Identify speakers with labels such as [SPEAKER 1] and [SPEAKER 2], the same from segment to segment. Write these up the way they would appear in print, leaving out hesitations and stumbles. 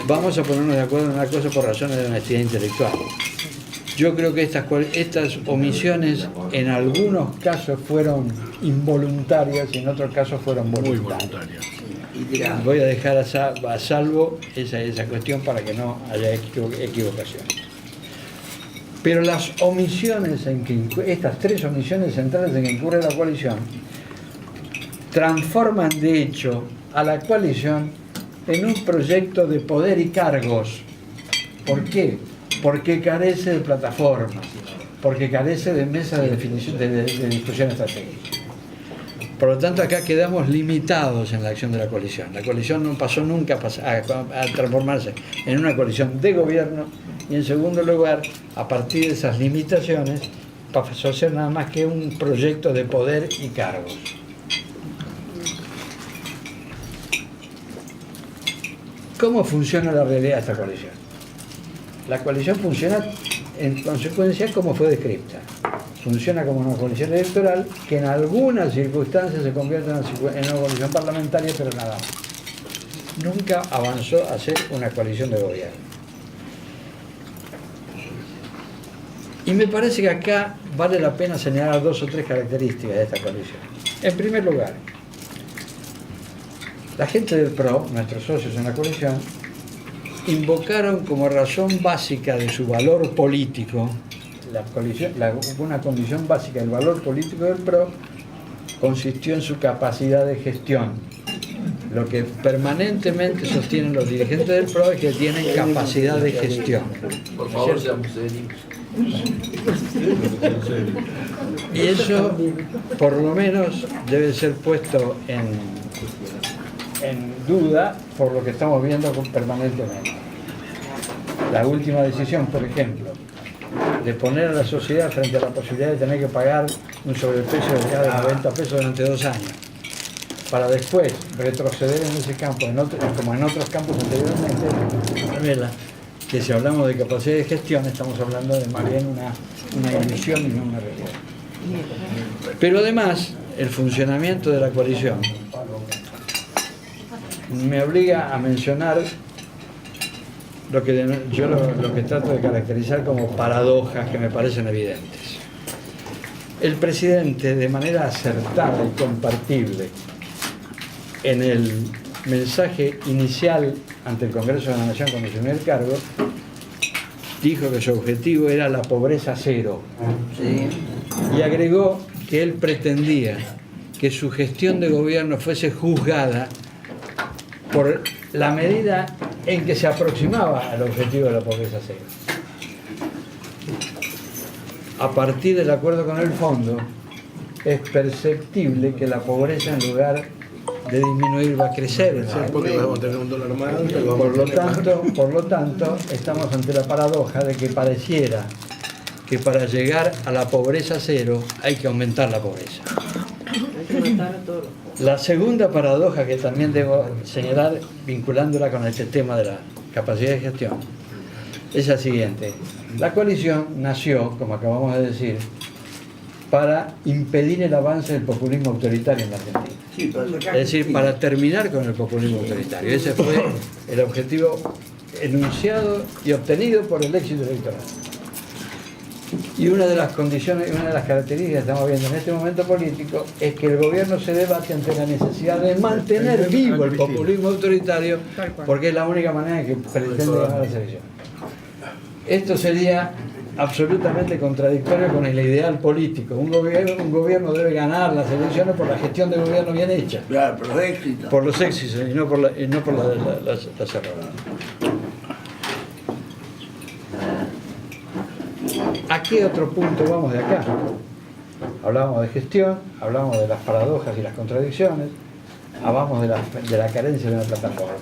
[SPEAKER 1] Vamos a ponernos de acuerdo en una cosa por razones de honestidad intelectual. Yo creo que estas omisiones en algunos casos fueron involuntarias y en otros casos fueron voluntarias. Voy a dejar a salvo esa cuestión para que no haya equivocación. Pero las omisiones, estas tres omisiones centrales en que incurre la coalición, transforman de hecho a la coalición en un proyecto de poder y cargos. ¿Por qué? Porque carece de plataforma, porque carece de mesa de definición, de discusión estratégica. Por lo tanto, acá quedamos limitados en la acción de la coalición. La coalición no pasó nunca a transformarse en una coalición de gobierno y, en segundo lugar, a partir de esas limitaciones, pasó a ser nada más que un proyecto de poder y cargos. ¿Cómo funciona la realidad de esta coalición? La coalición funciona en consecuencia como fue descrita. Funciona como una coalición electoral que en algunas circunstancias se convierte en una coalición parlamentaria, pero nada más. Nunca avanzó a ser una coalición de gobierno. Y me parece que acá vale la pena señalar dos o tres características de esta coalición. En primer lugar, la gente del PRO, nuestros socios en la coalición, invocaron como razón básica de su valor político, una condición básica del valor político del PRO consistió en su capacidad de gestión. Lo que permanentemente sostienen los dirigentes del PRO es que tienen capacidad de gestión.
[SPEAKER 2] Por favor, seamos serios.
[SPEAKER 1] Y eso, por lo menos, debe ser puesto en duda por lo que estamos viendo permanentemente. La última decisión, por ejemplo, de poner a la sociedad frente a la posibilidad de tener que pagar un sobreprecio de 90 pesos durante 2 años, para después retroceder en ese campo, como en otros campos anteriormente, revela que si hablamos de capacidad de gestión estamos hablando de más bien una ilusión y no una realidad. Pero además, el funcionamiento de la coalición me obliga a mencionar lo que trato de caracterizar como paradojas que me parecen evidentes. El presidente, de manera acertada y compartible, en el mensaje inicial ante el Congreso de la Nación cuando asumió el cargo, dijo que su objetivo era la pobreza cero, ¿sí? Y agregó que él pretendía que su gestión de gobierno fuese juzgada por la medida en que se aproximaba al objetivo de la pobreza cero. A partir del acuerdo con el fondo, es perceptible que la pobreza, en lugar de disminuir, va a crecer.
[SPEAKER 3] Porque vamos a tener un dólar más alto.
[SPEAKER 1] Por lo tanto, estamos ante la paradoja de que pareciera que para llegar a la pobreza cero hay que aumentar la pobreza. La segunda paradoja que también debo señalar, vinculándola con este tema de la capacidad de gestión, es la siguiente. La coalición nació, como acabamos de decir, para impedir el avance del populismo autoritario en la Argentina. Es decir, para terminar con el populismo autoritario. Ese fue el objetivo enunciado y obtenido por el éxito electoral. Y una de las condiciones, una de las características que estamos viendo en este momento político es que el gobierno se debate ante la necesidad de mantener vivo el populismo autoritario, porque es la única manera en que pretende ganar las elecciones. Esto sería absolutamente contradictorio con el ideal político. Un gobierno debe ganar las elecciones por la gestión del gobierno bien hecha.
[SPEAKER 2] Claro, por los éxitos.
[SPEAKER 1] Por los éxitos y no por las errores. ¿A qué otro punto vamos de acá? Hablábamos de gestión, hablábamos de las paradojas y las contradicciones, hablamos de la carencia de una plataforma.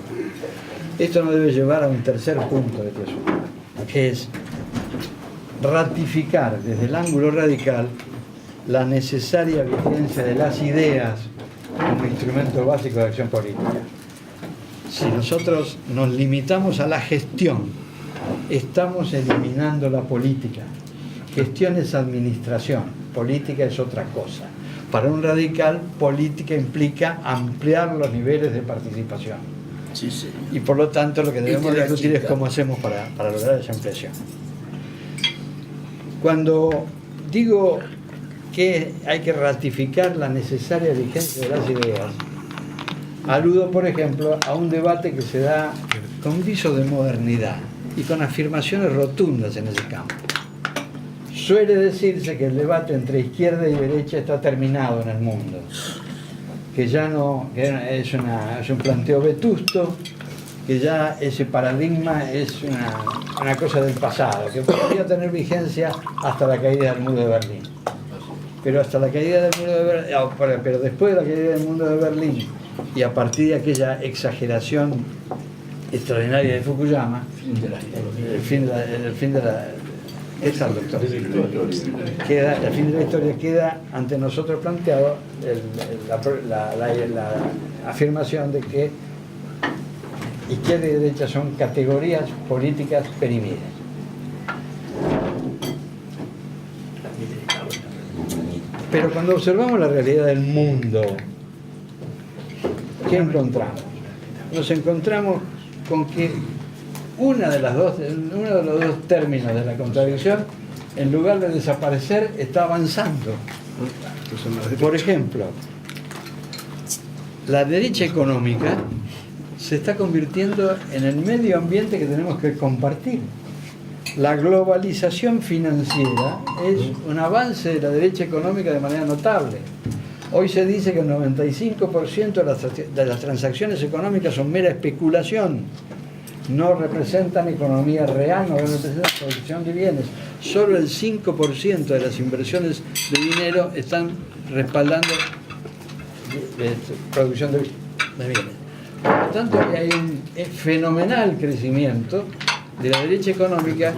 [SPEAKER 1] Esto nos debe llevar a un tercer punto de este asunto, que es ratificar desde el ángulo radical la necesaria vigencia de las ideas como instrumento básico de acción política. Si nosotros nos limitamos a la gestión, estamos eliminando la política. Gestión es administración, política es otra cosa. Para un radical, política implica ampliar los niveles de participación.
[SPEAKER 2] Sí, sí.
[SPEAKER 1] Y por lo tanto lo que debemos
[SPEAKER 2] Esta es la
[SPEAKER 1] discutir es
[SPEAKER 2] chica.
[SPEAKER 1] cómo hacemos para lograr esa ampliación. Cuando digo que hay que ratificar la necesaria vigencia de las ideas, aludo, por ejemplo, a un debate que se da con viso de modernidad y con afirmaciones rotundas en ese campo. Suele decirse que el debate entre izquierda y derecha está terminado en el mundo, que ya no que es un planteo vetusto, que ya ese paradigma es una cosa del pasado, que podría tener vigencia hasta la caída del muro de Berlín. Pero hasta la caída del muro de Berlín, pero después de la caída del muro de Berlín y a partir de aquella exageración extraordinaria de Fukuyama, el fin de la ¿qué tal, doctor? Queda, el fin de la historia queda ante nosotros planteado la afirmación de que izquierda y derecha son categorías políticas perimidas. Pero cuando observamos la realidad del mundo, ¿qué encontramos? Nos encontramos con que uno de los dos términos de la contradicción, en lugar de desaparecer, está avanzando. Por ejemplo, la derecha económica se está convirtiendo en el medio ambiente que tenemos que compartir. La globalización financiera es un avance de la derecha económica de manera notable. Hoy se dice que el 95% de las transacciones económicas son mera especulación, no representan economía real, no representan producción de bienes. Solo el 5% de las inversiones de dinero están respaldando producción de bienes. Por lo tanto, hay un fenomenal crecimiento de la derecha económica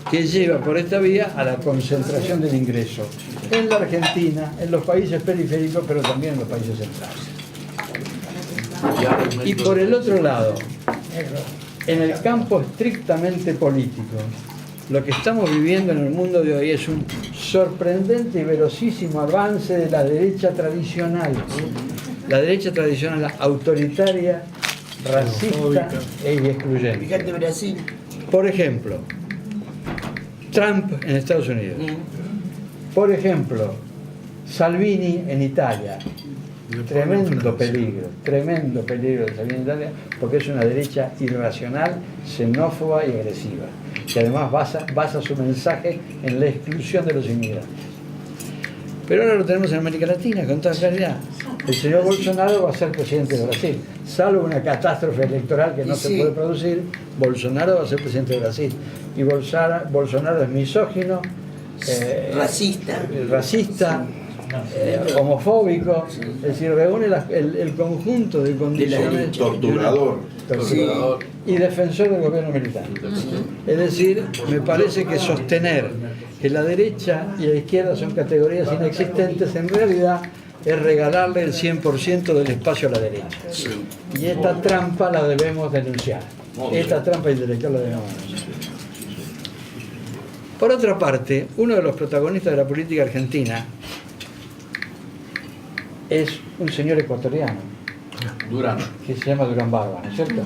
[SPEAKER 1] que lleva por esta vía a la concentración del ingreso en la Argentina, en los países periféricos, pero también en los países centrales. Y por el otro lado, en el campo estrictamente político, lo que estamos viviendo en el mundo de hoy es un sorprendente y velocísimo avance de la derecha tradicional. La derecha tradicional autoritaria, racista e excluyente.
[SPEAKER 2] Fíjate Brasil.
[SPEAKER 1] Por ejemplo, Trump en Estados Unidos. Por ejemplo, Salvini en Italia. Tremendo peligro de Salvini en Italia, porque es una derecha irracional, xenófoba y agresiva, que además basa su mensaje en la exclusión de los inmigrantes. Pero ahora lo tenemos en América Latina, con toda claridad. El señor Bolsonaro va a ser presidente de Brasil. Salvo una catástrofe electoral que no se puede producir, Bolsonaro va a ser presidente de Brasil. Y Bolsonaro es misógino, racista, homofóbico, es decir, reúne el conjunto de condiciones.
[SPEAKER 4] Torturador.
[SPEAKER 1] Y defensor del gobierno militar. Es decir, me parece que sostener que la derecha y la izquierda son categorías inexistentes, en realidad es regalarle el 100% del espacio a la derecha. Y esta trampa la debemos denunciar. Esta trampa intelectual la debemos denunciar. Por otra parte, uno de los protagonistas de la política argentina es un señor ecuatoriano,
[SPEAKER 4] Durán.
[SPEAKER 1] que se llama Durán Barba, ¿no es cierto?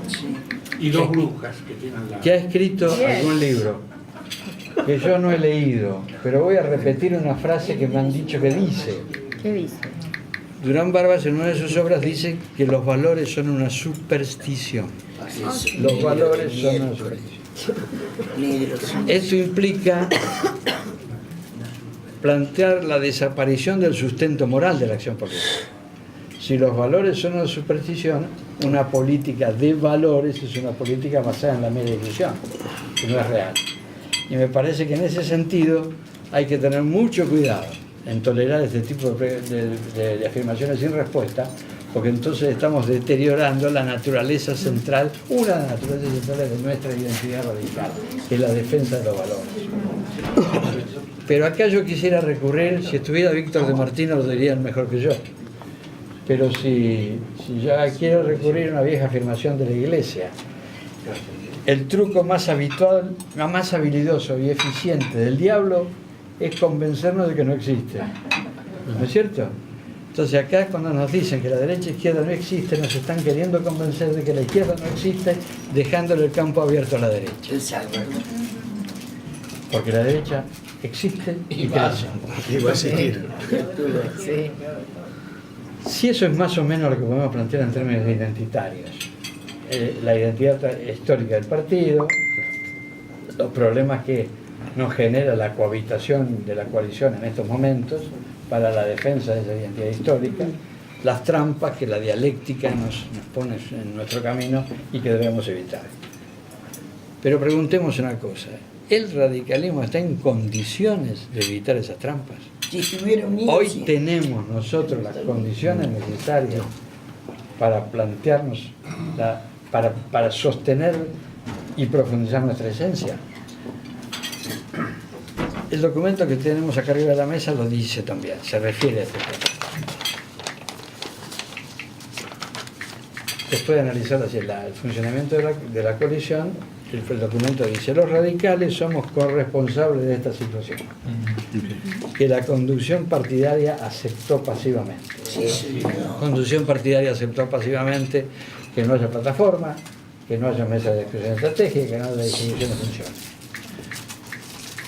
[SPEAKER 3] Y dos brujas que tienen la...
[SPEAKER 1] Que ha escrito algún libro que yo no he leído, pero voy a repetir una frase que me han dicho que dice.
[SPEAKER 5] ¿Qué dice?
[SPEAKER 1] Durán Barbas en una de sus obras dice que los valores son una superstición. Los valores son una superstición. Esto implica plantear la desaparición del sustento moral de la acción política. Si los valores son una superstición, una política de valores es una política basada en la mera ilusión, que no es real. Y me parece que en ese sentido hay que tener mucho cuidado en tolerar este tipo de afirmaciones sin respuesta, porque entonces estamos deteriorando la naturaleza central, una de las naturalezas centrales de nuestra identidad radical, que es la defensa de los valores. Pero acá yo quisiera recurrir, si estuviera Víctor de Martino lo dirían mejor que yo, pero si yo quiero recurrir a una vieja afirmación de la Iglesia, el truco más habitual, más habilidoso y eficiente del diablo es convencernos de que no existe. ¿No es cierto? Entonces acá cuando nos dicen que la derecha e izquierda no existe, nos están queriendo convencer de que la izquierda no existe, dejándole el campo abierto a la derecha.
[SPEAKER 2] Exacto.
[SPEAKER 1] Porque la derecha existe y crece.
[SPEAKER 5] Y va a seguir.
[SPEAKER 6] Sí.
[SPEAKER 1] Si eso es más o menos lo que podemos plantear en términos identitarios, la identidad histórica del partido, los problemas que nos genera la cohabitación de la coalición en estos momentos para la defensa de esa identidad histórica, las trampas que la dialéctica nos pone en nuestro camino y que debemos evitar. Pero preguntemos una cosa, ¿el radicalismo está en condiciones de evitar esas trampas?
[SPEAKER 2] Si estuviera unido,
[SPEAKER 1] Hoy
[SPEAKER 2] sí.
[SPEAKER 1] tenemos nosotros las condiciones necesarias para plantearnos, para sostener y profundizar nuestra esencia. El documento que tenemos acá arriba de la mesa lo dice también, se refiere a este tema. Después de analizar el funcionamiento de la coalición, el documento dice: los radicales somos corresponsables de esta situación, que la conducción partidaria aceptó pasivamente.
[SPEAKER 2] Sí, señor.
[SPEAKER 1] Conducción partidaria aceptó pasivamente que no haya plataforma, que no haya mesa de discusión estratégica, que no haya definición de funciones.